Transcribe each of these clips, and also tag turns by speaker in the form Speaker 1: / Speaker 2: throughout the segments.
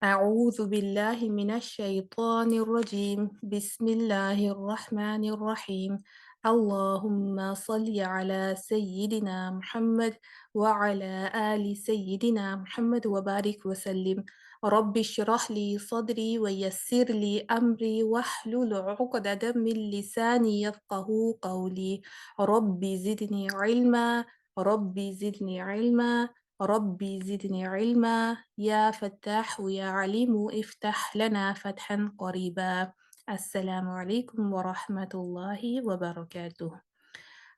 Speaker 1: أعوذ بالله من الشيطان الرجيم بسم الله الرحمن الرحيم اللهم صل على سيدنا محمد وعلى آل سيدنا محمد وبارك وسلم رب اشرح لي صدري ويسر لي أمري واحلل عقدة من لساني يفقه قولي رب زدني علما رب زدني علما ربي زدني علما يا فتاح يا عليم افتح لنا فتحا قريبا السلام عليكم ورحمة الله وبركاته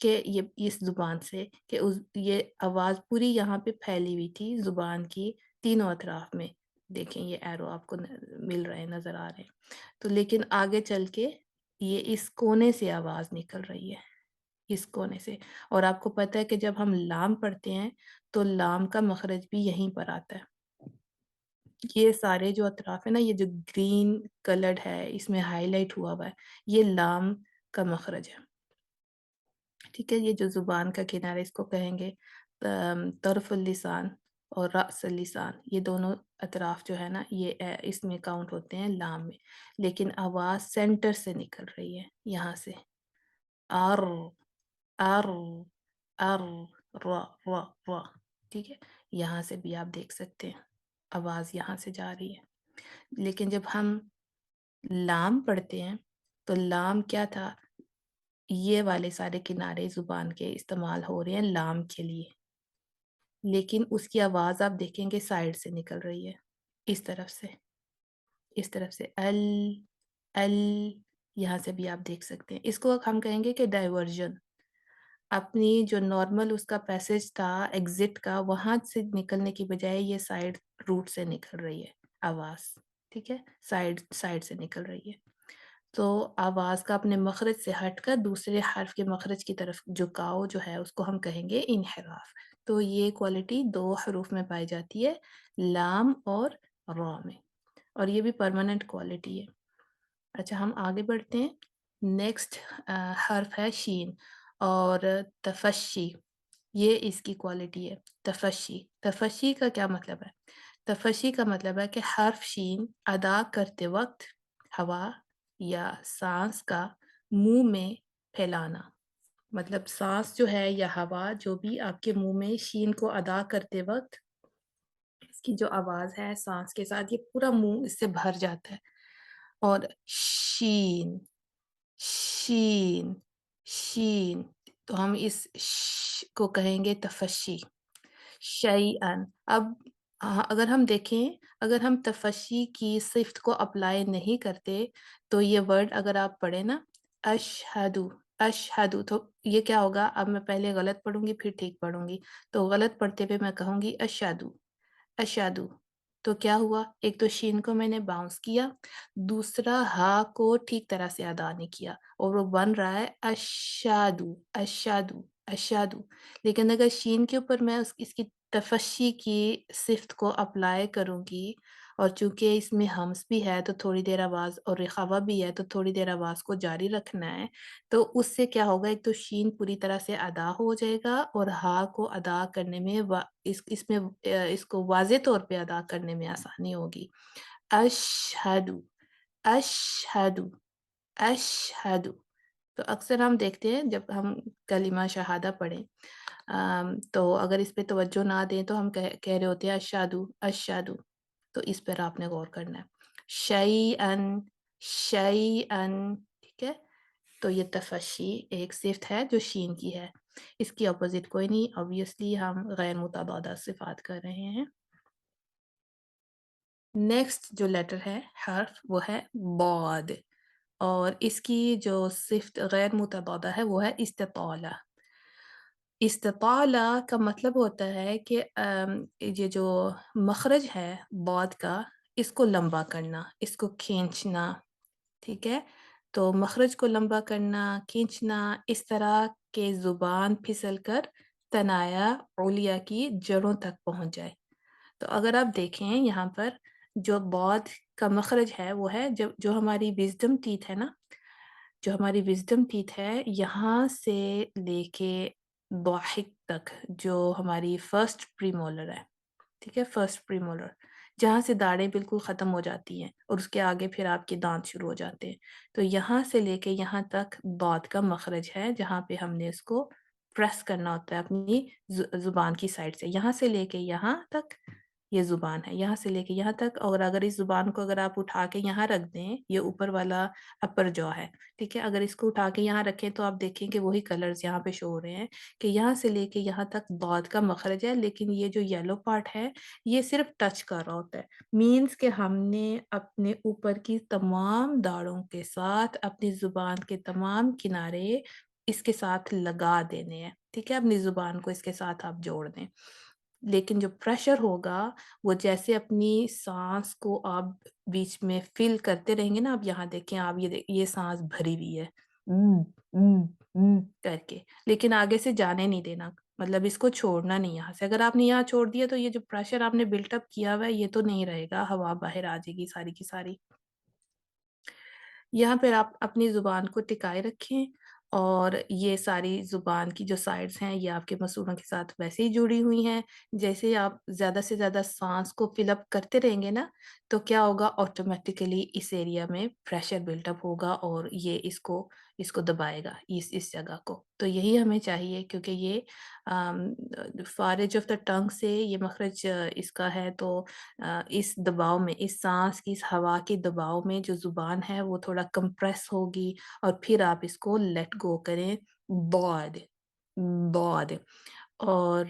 Speaker 1: کہ یہ اس زبان سے کہ یہ آواز پوری یہاں پہ پھیلی ہوئی تھی زبان کی تینوں اطراف میں. دیکھیں یہ ایرو آپ کو مل رہے ہیں، نظر آ رہے ہیں. تو لیکن آگے چل کے یہ اس کونے سے آواز نکل رہی ہے، اس کونے سے. اور آپ کو پتہ ہے کہ جب ہم لام پڑھتے ہیں تو لام کا مخرج بھی یہیں پر آتا ہے. یہ سارے جو اطراف ہے نا، یہ جو گرین کلرڈ ہے، اس میں ہائی لائٹ ہوا ہوا ہے، یہ لام کا مخرج ہے. ٹھیک ہے، یہ جو زبان کا کنارہ اس کو کہیں گے طرف اللسان اور رأس اللسان. یہ دونوں اطراف جو ہے نا، یہ اس میں کاؤنٹ ہوتے ہیں لام میں. لیکن آواز سینٹر سے نکل رہی ہے، یہاں سے ار ار ار را را را. ٹھیک ہے، یہاں سے بھی آپ دیکھ سکتے ہیں آواز یہاں سے جا رہی ہے. لیکن جب ہم لام پڑھتے ہیں تو لام کیا تھا، یہ والے سارے کنارے زبان کے استعمال ہو رہے ہیں لام کے لیے، لیکن اس کی آواز آپ دیکھیں گے سائڈ سے نکل رہی ہے، اس طرف سے، اس طرف سے ال ال. یہاں سے بھی آپ دیکھ سکتے ہیں. اس کو ہم کہیں گے کہ ڈائیورژن. اپنی جو نارمل اس کا پیسج تھا ایگزٹ کا، وہاں سے نکلنے کی بجائے یہ سائڈ روٹ سے نکل رہی ہے آواز. ٹھیک ہے، سائڈ سے نکل رہی ہے. تو آواز کا اپنے مخرج سے ہٹ کر دوسرے حرف کے مخرج کی طرف جھکاؤ جو ہے، اس کو ہم کہیں گے انحراف. تو یہ کوالٹی 2 حروف میں پائی جاتی ہے، لام اور را میں، اور یہ بھی پرماننٹ کوالٹی ہے. اچھا، ہم آگے بڑھتے ہیں. نیکسٹ حرف ہے شین اور تفشی. یہ اس کی کوالٹی ہے تفشی. تفشی کا کیا مطلب ہے؟ تفشی کا مطلب ہے کہ حرف شین ادا کرتے وقت ہوا یا سانس کا منہ میں پھیلانا. مطلب سانس جو ہے یا ہوا جو بھی آپ کے منہ میں شین کو ادا کرتے وقت اس کی جو آواز ہے سانس کے ساتھ، یہ پورا منہ اس سے بھر جاتا ہے. اور شین شین شین، تو ہم اس ش کو کہیں گے تفشی. شیئن. اب اگر ہم دیکھیں، اگر ہم تفشی کی صفت کو اپلائی نہیں کرتے تو یہ ورڈ اگر آپ پڑھیں نا، اشہدو اشہدو، تو یہ کیا ہوگا؟ اب میں پہلے غلط پڑھوں گی پھر ٹھیک پڑھوں گی. تو غلط پڑھتے ہوئے میں کہوں گی اشہدو اشہدو. تو کیا ہوا؟ ایک تو شین کو میں نے باؤنس کیا، دوسرا ہا کو ٹھیک طرح سے ادا نہیں کیا، اور وہ بن رہا ہے اشادو اشادو اشادو. لیکن اگر شین کے اوپر میں اس کی تفشی کی صفت کو اپلائی کروں گی، اور چونکہ اس میں ہمس بھی ہے تو تھوڑی دیر آواز، اور رخاوہ بھی ہے تو تھوڑی دیر آواز کو جاری رکھنا ہے، تو اس سے کیا ہوگا؟ ایک تو شین پوری طرح سے ادا ہو جائے گا، اور ہا کو ادا کرنے میں اس کو واضح طور پہ ادا کرنے میں آسانی ہوگی. اشہدو اشہدو اشہدو. تو اکثر ہم دیکھتے ہیں جب ہم کلمہ شہادہ پڑھیں تو اگر اس پہ توجہ نہ دیں تو ہم کہہ رہے ہوتے ہیں اشہدو اشہدو. تو اس پر آپ نے غور کرنا ہے. شیئن شیئن. ٹھیک ہے، تو یہ تفشی ایک صفت ہے جو شین کی ہے. اس کی اپوزٹ کوئی نہیں، obviously ہم غیر متضادہ صفات کر رہے ہیں. نیکسٹ جو لیٹر ہے، حرف، وہ ہے بعد، اور اس کی جو صفت غیر متضادہ ہے وہ ہے استطالہ. استطالہ کا مطلب ہوتا ہے کہ یہ جو مخرج ہے بعد کا، اس کو لمبا کرنا، اس کو کھینچنا. ٹھیک ہے، تو مخرج کو لمبا کرنا، کھینچنا، اس طرح کہ زبان پھسل کر تنایا علیا کی جڑوں تک پہنچ جائے. تو اگر آپ دیکھیں یہاں پر جو بعد کا مخرج ہے وہ ہے جو ہماری وزڈم ٹیتھ ہے نا، جو ہماری وزڈم ٹیتھ ہے، یہاں سے لے کے ضاحک تک جو ہماری فرسٹ پری مولر ہے. ٹھیک ہے، فرسٹ پری مولر، جہاں سے داڑیں بالکل ختم ہو جاتی ہیں اور اس کے آگے پھر آپ کے دانت شروع ہو جاتے ہیں. تو یہاں سے لے کے یہاں تک ضاد کا مخرج ہے، جہاں پہ ہم نے اس کو پریس کرنا ہوتا ہے اپنی زبان کی سائڈ سے. یہاں سے لے کے یہاں تک یہ زبان ہے، یہاں سے لے کے یہاں تک. اور اگر اس زبان کو اگر آپ اٹھا کے یہاں رکھ دیں، یہ اوپر والا اپر جو ہے، ٹھیک ہے، اگر اس کو اٹھا کے یہاں رکھیں تو آپ دیکھیں کہ وہی کلرز یہاں پہ شو ہو رہے ہیں کہ یہاں سے لے کے یہاں تک ضاد کا مخرج ہے، لیکن یہ جو یلو پارٹ ہے یہ صرف ٹچ کر رہا ہوتا ہے. مینز کہ ہم نے اپنے اوپر کی تمام داڑوں کے ساتھ اپنی زبان کے تمام کنارے اس کے ساتھ لگا دینے ہیں، ٹھیک ہے؟ اپنی زبان کو اس کے ساتھ آپ جوڑ دیں۔ لیکن جو پریشر ہوگا وہ جیسے اپنی سانس کو آپ بیچ میں فل کرتے رہیں گے نا، آپ یہاں دیکھیں، آپ یہ سانس بھری ہوئی ہے ام، ام، ام کر کے، لیکن آگے سے جانے نہیں دینا، مطلب اس کو چھوڑنا نہیں یہاں سے۔ اگر آپ نے یہاں چھوڑ دیا تو یہ جو پریشر آپ نے بلٹ اپ کیا ہوا ہے یہ تو نہیں رہے گا، ہوا باہر آ جائے گی ساری کی ساری۔ یہاں پر آپ اپنی زبان کو ٹکائے رکھیں، اور یہ ساری زبان کی جو سائڈز ہیں یہ آپ کے مسوروں کے ساتھ ویسے ہی جڑی ہوئی ہیں۔ جیسے آپ زیادہ سے زیادہ سانس کو فل اپ کرتے رہیں گے نا، تو کیا ہوگا، آٹومیٹیکلی اس ایریا میں پریشر بلٹ اپ ہوگا اور یہ اس کو دبائے گا، اس جگہ کو۔ تو یہی ہمیں چاہیے، کیونکہ یہ فارج آف دا ٹنگ سے یہ مخرج اس کا ہے، تو اس دباؤ میں، اس سانس کی، اس ہوا کے دباؤ میں جو زبان ہے وہ تھوڑا کمپریس ہوگی، اور پھر آپ اس کو لیٹ گو کریں، بعد بعد اور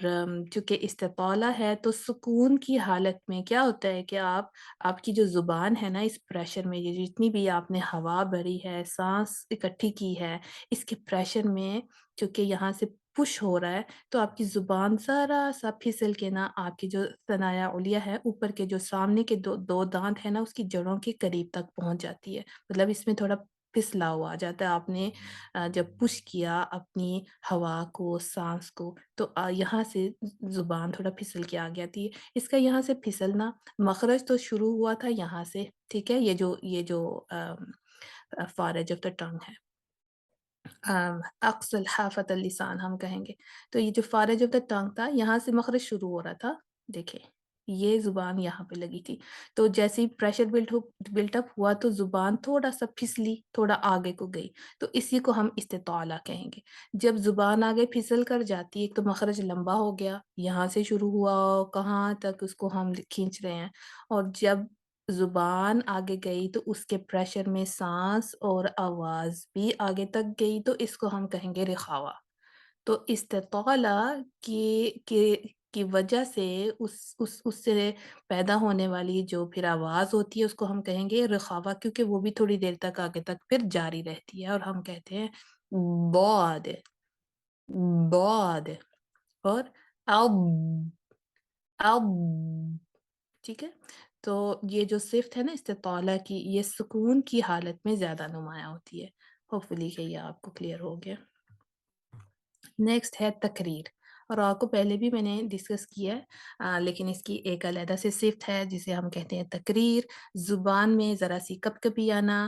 Speaker 1: چونکہ استطالہ ہے تو سکون کی حالت میں کیا ہوتا ہے کہ آپ کی جو زبان ہے نا، اس پریشر میں، یہ جتنی بھی آپ نے ہوا بھری ہے، سانس اکٹھی کی ہے، اس کے پریشر میں چونکہ یہاں سے پش ہو رہا ہے، تو آپ کی زبان ذرا سا پھسل کے نا، آپ کی جو ثنایا علیہ ہے، اوپر کے جو سامنے کے دو دانت ہے نا، اس کی جڑوں کے قریب تک پہنچ جاتی ہے، مطلب اس میں تھوڑا پھسلا ہوا آ جاتا ہے۔ آپ نے جب پش کیا اپنی ہوا کو، سانس کو، تو یہاں سے زبان تھوڑا پھسل کے آ جاتی ہے۔ اس کا یہاں سے پھسلنا، مخرج تو شروع ہوا تھا یہاں سے، ٹھیک ہے؟ یہ جو فارج آف دا ٹنگ ہے، اقصى حافت اللسان ہم کہیں گے، تو یہ جو فارج آف دا ٹنگ تھا، یہاں سے مخرج شروع ہو رہا تھا، دیکھیں یہ زبان یہاں پہ لگی تھی، تو جیسے ہی پریشر بلٹ اپ ہوا تو زبان تھوڑا سا پھسلی، تھوڑا آگے کو گئی، تو اسی کو ہم استطالہ کہیں گے۔ جب زبان آگے پھسل کر جاتی ہے تو مخرج لمبا ہو گیا، یہاں سے شروع ہوا، کہاں تک اس کو ہم کھینچ رہے ہیں، اور جب زبان آگے گئی تو اس کے پریشر میں سانس اور آواز بھی آگے تک گئی، تو اس کو ہم کہیں گے رخاوہ۔ تو استطالہ کی وجہ سے اس سے پیدا ہونے والی جو پھر آواز ہوتی ہے اس کو ہم کہیں گے رخاوہ، کیونکہ وہ بھی تھوڑی دیر تک آگے تک پھر جاری رہتی ہے، اور ہم کہتے ہیں بعد بعد، اور اب اب، ٹھیک ہے؟ تو یہ جو صفت ہے نا استطالہ کی، یہ سکون کی حالت میں زیادہ نمایاں ہوتی ہے۔ ہوپ فلی کہ یہ آپ کو کلیئر ہو گیا۔ نیکسٹ ہے تقریر، اور آپ کو پہلے بھی میں نے ڈسکس کیا ہے، لیکن اس کی ایک علیحدہ سے صفت ہے جسے ہم کہتے ہیں تقریر۔ زبان میں ذرا سی کپ کپی آنا،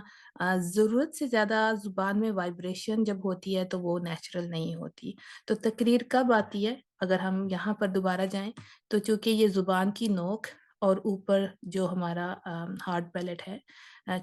Speaker 1: ضرورت سے زیادہ زبان میں وائبریشن جب ہوتی ہے تو وہ نیچرل نہیں ہوتی۔ تو تقریر کب آتی ہے؟ اگر ہم یہاں پر دوبارہ جائیں تو چونکہ یہ زبان کی نوک اور اوپر جو ہمارا ہارڈ پیلٹ ہے،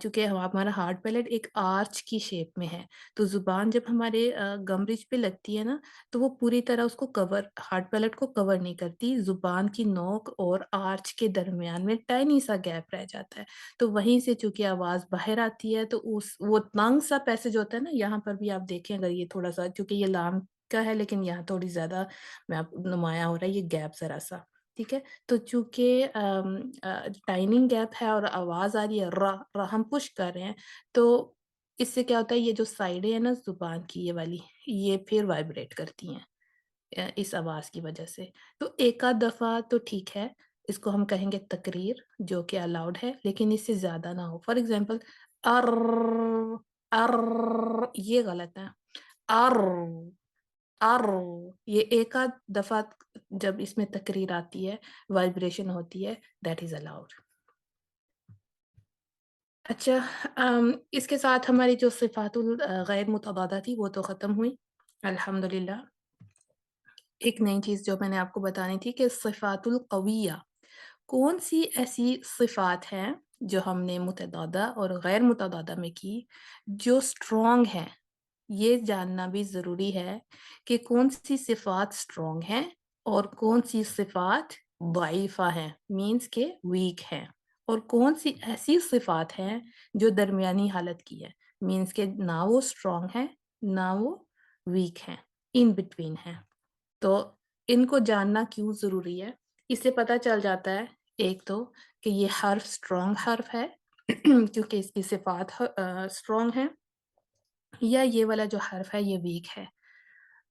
Speaker 1: چونکہ ہمارا ہارڈ پیلٹ ایک آرچ کی شیپ میں ہے، تو زبان جب ہمارے گم برج پہ لگتی ہے نا، تو وہ پوری طرح اس کو کور، ہارڈ پیلٹ کو کور نہیں کرتی، زبان کی نوک اور آرچ کے درمیان میں ٹائنی سا گیپ رہ جاتا ہے، تو وہیں سے چونکہ آواز باہر آتی ہے، تو وہ تنگ سا پیسج ہوتا ہے نا، یہاں پر بھی آپ دیکھیں، اگر یہ تھوڑا سا، چونکہ یہ لام کا ہے لیکن یہاں تھوڑی زیادہ میں آپ نمایاں ہو رہا ہے یہ گیپ ذرا سا، ٹھیک ہے؟ تو چونکہ ٹائننگ گیپ ہے اور آواز آ رہی ہے، ہم پش کر رہے ہیں، تو اس سے کیا ہوتا ہے، یہ جو سائڈیں ہیں نا زبان کی، یہ والی، یہ پھر وائبریٹ کرتی ہیں اس آواز کی وجہ سے۔ تو ایک آدھ دفعہ تو ٹھیک ہے، اس کو ہم کہیں گے تقریر، جو کہ الاؤڈ ہے، لیکن اس سے زیادہ نہ ہو۔ فار ایگزامپل ار ار، یہ غلط ہے، ار ار، یہ ایک آدھ دفعہ جب اس میں تقریر آتی ہے، وائبریشن ہوتی ہے، دیٹ از الاؤڈ۔ اچھا، اس کے ساتھ ہماری جو صفات الغیر متضادہ تھی وہ تو ختم ہوئی الحمدللہ۔ ایک نئی چیز جو میں نے آپ کو بتانی تھی کہ صفات القویہ، کون سی ایسی صفات ہیں جو ہم نے متضادہ اور غیر متضادہ میں کی جو اسٹرانگ ہیں۔ یہ جاننا بھی ضروری ہے کہ کون سی صفات اسٹرانگ ہیں اور کون سی صفات ضعیفہ ہیں، مینس کہ ویک ہیں، اور کون سی ایسی صفات ہیں جو درمیانی حالت کی ہے، مینس کہ نہ وہ اسٹرانگ ہیں نہ وہ ویک ہیں، ان بٹوین ہیں۔ تو ان کو جاننا کیوں ضروری ہے؟ اس سے پتہ چل جاتا ہے، ایک تو کہ یہ حرف اسٹرانگ حرف ہے کیونکہ اس کی صفات اسٹرانگ ہے، یا یہ والا جو حرف ہے یہ ویک ہے